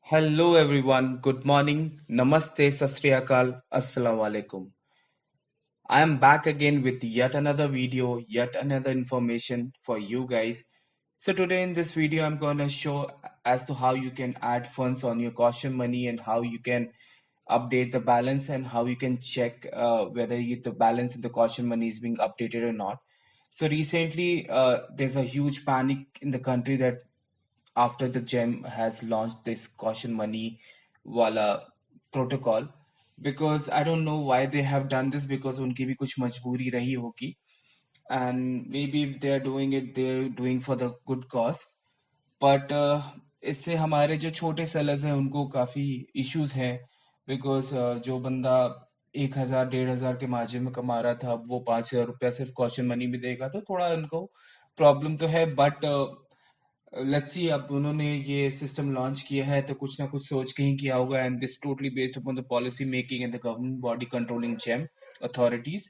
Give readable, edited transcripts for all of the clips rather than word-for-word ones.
Hello everyone, good morning, namaste, sasriyakal, assalamu alaikum. I am back again with yet another video, yet another information for you guys. So today in this video, I'm going to show as to how you can add funds on your caution money and how you can update the balance and how you can check whether the balance in the caution money is being updated or not. So recently, there's a huge panic in the country that after the GEM has launched this caution money wala protocol, because I don't know why they have done this, because उनकी भी कुछ मजबूरी रही होगी, and maybe if they are doing it, they're doing for the good cause. But इससे हमारे जो छोटे सेलर्स हैं उनको काफ़ी इश्यूज हैं, बिकॉज जो बंदा 1,000 1,500 के मार्जिन में कमा रहा था, अब वो 5,000 रुपया सिर्फ कॉशन मनी में देगा, तो थोड़ा उनको प्रॉब्लम तो है। बट लेट्स सी, अब उन्होंने ये सिस्टम लॉन्च किया है तो कुछ ना कुछ सोच के ही किया होगा, and this totally based upon the policy making and the government body controlling GeM authorities.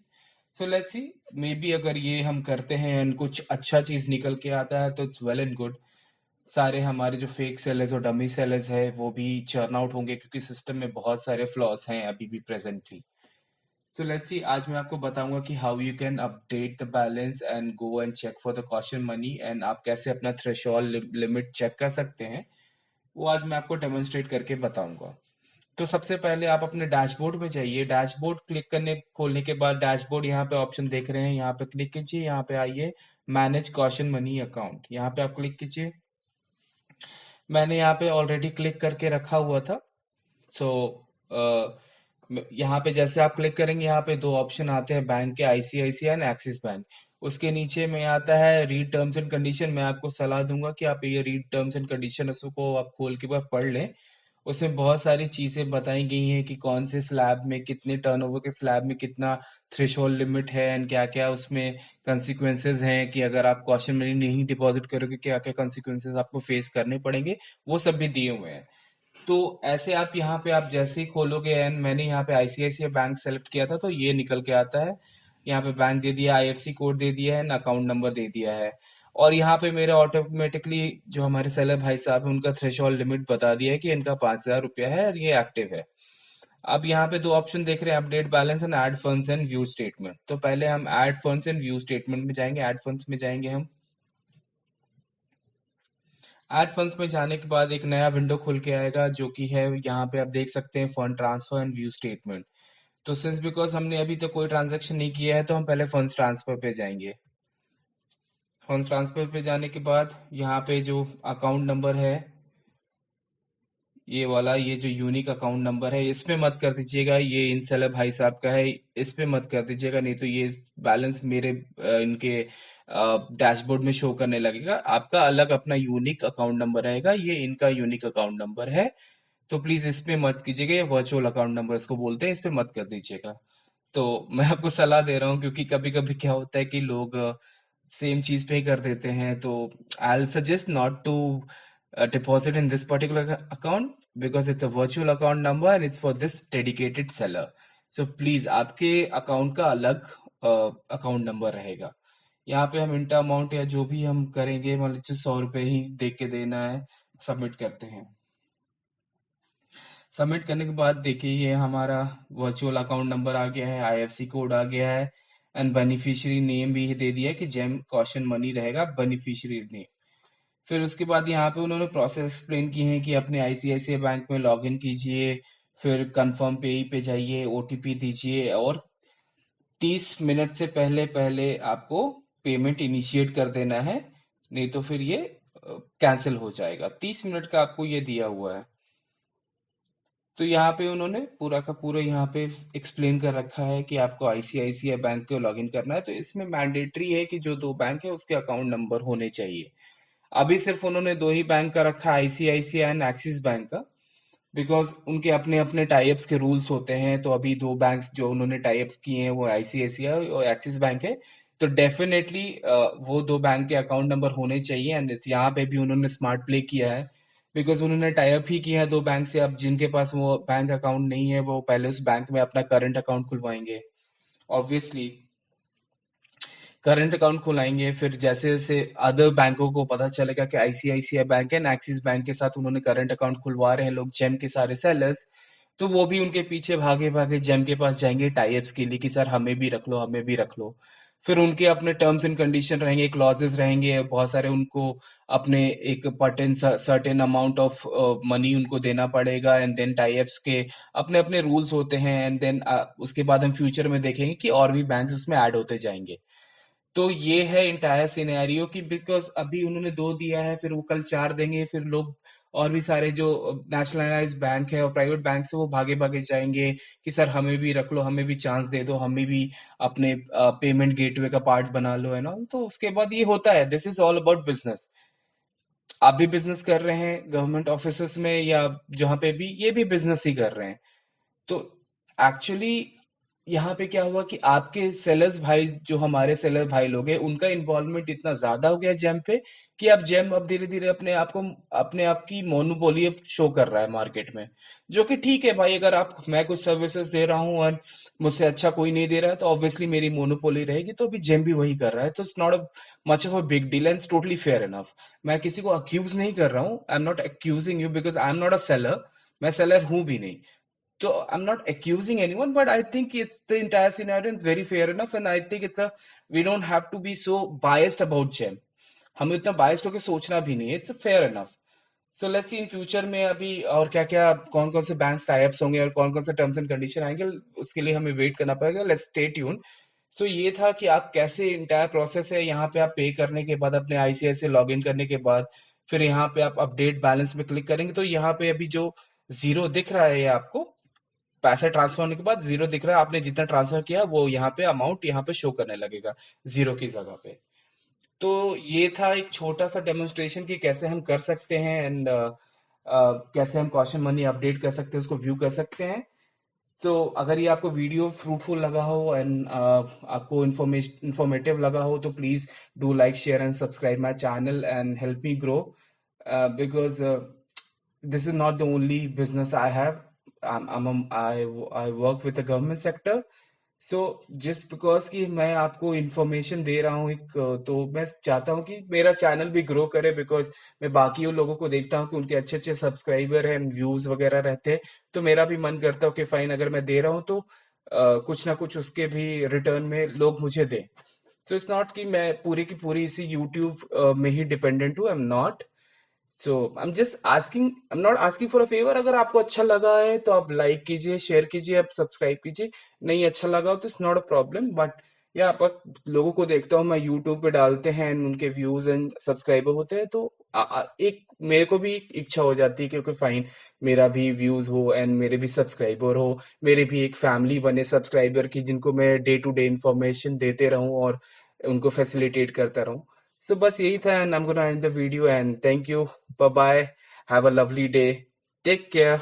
So let's see, maybe अगर ये हम करते हैं एंड कुछ अच्छा चीज निकल के आता है तो इट्स वेल एंड गुड। सारे हमारे जो फेक सेलर्स और डमी सेलर्स है वो भी चर्न आउट होंगे, क्योंकि सिस्टम में बहुत सारे फ्लॉज हैं अभी भी प्रेजेंटली। सो लेट्स सी, आज मैं आपको बताऊंगा कि how you can update the balance and go and check for the caution money, and आप कैसे अपना थ्रेशोल्ड लिमिट चेक कर सकते हैं, वो आज मैं आपको डेमोन्स्ट्रेट करके बताऊंगा। तो सबसे पहले आप अपने डैशबोर्ड में जाइए। डैशबोर्ड क्लिक करने खोलने के बाद डैशबोर्ड यहाँ पे ऑप्शन देख रहे हैं, यहाँ पे क्लिक कीजिए, यहाँ पे आइए मैनेज कॉशन मनी अकाउंट, यहाँ पे आप क्लिक कीजिए। मैंने यहाँ पे ऑलरेडी क्लिक करके रखा हुआ था। सो यहाँ पे जैसे आप क्लिक करेंगे, यहाँ पे दो ऑप्शन आते हैं बैंक के, आईसीआईसीआई एंड एक्सिस बैंक। उसके नीचे में आता है रीड टर्म्स एंड कंडीशन। मैं आपको सलाह दूंगा कि आप ये रीड टर्म्स एंड कंडीशन को आप खोल के बाद पढ़ लें। उसमें बहुत सारी चीजें बताई गई हैं कि कौन से स्लैब में कितने टर्नओवर के स्लैब में कितना थ्रेशोल्ड लिमिट है, एंड क्या क्या उसमें कंसिक्वेंसेज हैं, कि अगर आप कॉशन मनी नहीं डिपॉजिट करोगे क्या क्या कंसिक्वेंसेज आपको फेस करने पड़ेंगे, वो सब भी दिए हुए हैं। तो ऐसे आप यहाँ पे आप जैसे ही खोलोगे, एंड मैंने यहाँ पे आईसीआईसीआई बैंक सेलेक्ट किया था तो ये निकल के आता है। यहाँ पे बैंक दे दिया, आईएफसी कोड दे दिया है, एंड अकाउंट नंबर दे दिया है। और यहाँ पे मेरे ऑटोमेटिकली जो हमारे सेलर भाई साहब हैं उनका थ्रेशोल्ड लिमिट बता दिया है कि इनका 5,000 रुपया है और ये एक्टिव है। अब यहाँ पे दो ऑप्शन देख रहे हैं, update balance and add funds and view statement. तो पहले हम add funds and view statement में जाएंगे। ऐड फंड्स में जाएंगे हम। ऐड फंड्स में जाने के बाद एक नया विंडो खुल के आएगा, जो कि है यहाँ पे आप देख सकते हैं fund transfer and view statement. तो सिंस बिकॉज हमने अभी तक कोई ट्रांजैक्शन नहीं किया है तो हम पहले फंड्स ट्रांसफर पे जाएंगे। फंड्स ट्रांसफर पे जाने के बाद यहाँ पे जो अकाउंट नंबर है, ये वाला, ये जो यूनिक अकाउंट नंबर है, इस पे मत कर दीजिएगा, ये इन सेलर भाई साहब का है, इस पे मत कर दीजिएगा, नहीं तो ये बैलेंस मेरे इनके डैशबोर्ड में शो करने लगेगा। आपका अलग अपना यूनिक अकाउंट नंबर रहेगा, ये इनका यूनिक अकाउंट नंबर है। तो प्लीज इस पे मत कीजिएगा, ये वर्चुअल अकाउंट नंबर इसको बोलते हैं, इस पे मत कर दीजिएगा। तो मैं आपको सलाह दे रहा हूँ, क्योंकि कभी कभी क्या होता है कि लोग सेम चीज पे ही कर देते हैं। तो I will suggest not to deposit in this particular account, because it's a virtual account number and it's for this dedicated seller. So please आपके अकाउंट का अलग अकाउंट नंबर रहेगा। यहाँ पे हम इंटर अमाउंट या जो भी हम करेंगे, मान लीजिए 100 रुपये ही देख के देना है। सबमिट करते हैं। सबमिट करने के बाद देखिए ये हमारा वर्चुअल अकाउंट नंबर आ गया है, आईएफसी कोड आ गया है, एंड बेनिफिशियरी नेम भी दे दिया है कि जेम कॉशन मनी रहेगा बेनिफिशियरी नेम। फिर उसके बाद यहाँ पे उन्होंने प्रोसेस एक्सप्लेन की है कि अपने आईसीआईसीआई बैंक में लॉगिन कीजिए, फिर कंफर्म पे पे जाइए, ओटीपी दीजिए, और 30 मिनट से पहले पहले आपको पेमेंट इनिशिएट कर देना है, नहीं तो फिर ये कैंसिल हो जाएगा। 30 मिनट का आपको ये दिया हुआ है। तो यहाँ पे उन्होंने पूरा का पूरा यहाँ पे एक्सप्लेन कर रखा है कि आपको आईसीआईसीआई बैंक को लॉगिन करना है। तो इसमें मैंडेटरी है कि जो दो बैंक है उसके अकाउंट नंबर होने चाहिए। अभी सिर्फ उन्होंने दो ही बैंक का रखा, आईसीआईसीआई एंड एक्सिस बैंक का, बिकॉज उनके अपने अपने टाइप्स के रूल्स होते हैं। तो अभी दो बैंक्स जो उन्होंने टाइप्स किए हैं वो आईसीआईसीआई और एक्सिस बैंक है। तो डेफिनेटली वो दो बैंक के अकाउंट नंबर होने चाहिए, एंड यहाँ पे भी उन्होंने स्मार्ट प्ले किया है, बिकॉज उन्होंने टाइप ही किया है दो बैंक से। अब जिनके पास वो बैंक अकाउंट नहीं है वो पहले उस बैंक में अपना करंट अकाउंट खुलवाएंगे ऑब्वियसली। करंट अकाउंट खुलाएंगे, फिर जैसे जैसे अदर बैंकों को पता चलेगा कि ICICI bank and Axis bank के साथ उन्होंने करंट अकाउंट खुलवा रहे हैं लोग, जेम के सारे सेलर्स, तो वो भी उनके पीछे भागे भागे जेम के पास जाएंगे टाई के लिए कि सर हमें भी रख लो, हमें भी रख लो। फिर उनके अपने टर्म्स एंड कंडीशन रहेंगे, क्लॉजेस रहेंगे बहुत सारे, उनको अपने एक pertain certain amount of money उनको देना पड़ेगा, एंड देन टाई के अपने अपने रूल्स होते हैं, एंड देन उसके बाद हम फ्यूचर में देखेंगे कि और भी बैंक्स उसमें ऐड होते जाएंगे। तो ये है इंटायर सिनेरियो कि बिकॉज अभी उन्होंने दो दिया है, फिर वो कल चार देंगे, फिर लोग और भी सारे जो नेशनलाइज बैंक है और प्राइवेट बैंक से वो भागे भागे जाएंगे कि सर हमें भी रख लो, हमें भी चांस दे दो, हमें भी अपने पेमेंट गेटवे का पार्ट बना लो, है ना। तो उसके बाद ये होता है, this is all about business. आप भी बिजनेस कर रहे हैं गवर्नमेंट ऑफिस में या जहां पे भी, ये भी बिजनेस ही कर रहे हैं। तो एक्चुअली यहाँ पे क्या हुआ कि आपके सेलर्स भाई, जो हमारे सेलर भाई लोग हैं, उनका इन्वॉल्वमेंट इतना ज्यादा हो गया जेम पे कि अब जेम अब धीरे धीरे अपने आप की मोनोपोली अब शो कर रहा है मार्केट में। जो कि ठीक है भाई, अगर आप मैं कुछ सर्विसेज दे रहा हूँ और मुझसे अच्छा कोई नहीं दे रहा है तो ऑब्वियसली मेरी मोनोपोली रहेगी, तो अभी जेम भी वही कर रहा है, तो it's not a much of a big deal and totally fair enough. मैं किसी को अक्यूज नहीं कर रहा हूँ, I am not accusing you because I am not a seller, मैं सेलर हूं भी नहीं। So I'm not accusing anyone, but I think it's the entire scenario is very fair enough, and I think we don't have to be so biased about GEM. हमें इतना biased होकर सोचना भी नहीं है, it's fair enough. So let's see in future में अभी और क्या क्या कौन कौन से बैंक टाइप्स होंगे और कौन कौन से टर्म्स एंड कंडीशन आएंगे, उसके लिए हमें वेट करना पड़ेगा। Let's stay tune. सो ये था कि आप कैसे इंटायर प्रोसेस है, यहाँ पे आप पे करने के बाद अपने आईसीआईसीआई लॉग इन करने के बाद फिर यहाँ पे आप अपडेट बैलेंस में क्लिक करेंगे तो यहाँ पे अभी जो जीरो दिख रहा है ये आपको पैसा ट्रांसफर होने के बाद जीरो दिख रहा है, आपने जितना ट्रांसफर किया वो यहाँ पे अमाउंट यहाँ पे शो करने लगेगा जीरो की जगह पे। तो ये था एक छोटा सा डेमोन्स्ट्रेशन कि कैसे हम कर सकते हैं, एंड कैसे हम कॉशन मनी अपडेट कर सकते हैं, उसको व्यू कर सकते हैं। सो अगर ये आपको वीडियो फ्रूटफुल लगा हो एंड आपको इंफॉर्मेटिव लगा हो तो please do like share and subscribe my channel and help me grow, because this is not the only business I have. I work with the government sector. So just because कि मैं आपको information दे रहा हूँ एक, तो मैं चाहता हूँ कि मेरा चैनल भी ग्रो करे, बिकॉज मैं बाकी लोगों को देखता हूँ कि उनके अच्छे अच्छे सब्सक्राइबर हैं, व्यूज वगैरह रहते हैं, तो मेरा भी मन करता है कि फाइन अगर मैं दे रहा हूँ तो कुछ ना कुछ उसके भी रिटर्न में लोग मुझे दें। सो इट्स नॉट कि मैं पूरी की पूरी इसी यूट्यूब में ही डिपेंडेंट हूँ, I am not. So I am not asking for a favour. अगर आपको अच्छा लगा है तो आप लाइक कीजिए, शेयर कीजिए, आप सब्सक्राइब कीजिए। नहीं अच्छा लगा हो तो it's not a problem, but या आप लोगों को देखता हूँ मैं यूट्यूब पे डालते हैं and उनके व्यूज एंड सब्सक्राइबर होते हैं, तो एक मेरे को भी एक इच्छा हो जाती है क्योंकि फाइन मेरा भी व्यूज हो एंड मेरे भी सब्सक्राइबर हो, मेरे भी एक फैमिली बने सब्सक्राइबर की जिनको मैं डे टू डे इंफॉर्मेशन देते रहूं और उनको फैसिलिटेट करता रहूं। सो बस यही था, and I am gonna end the video, and thank you, bye bye, have a lovely day, take care.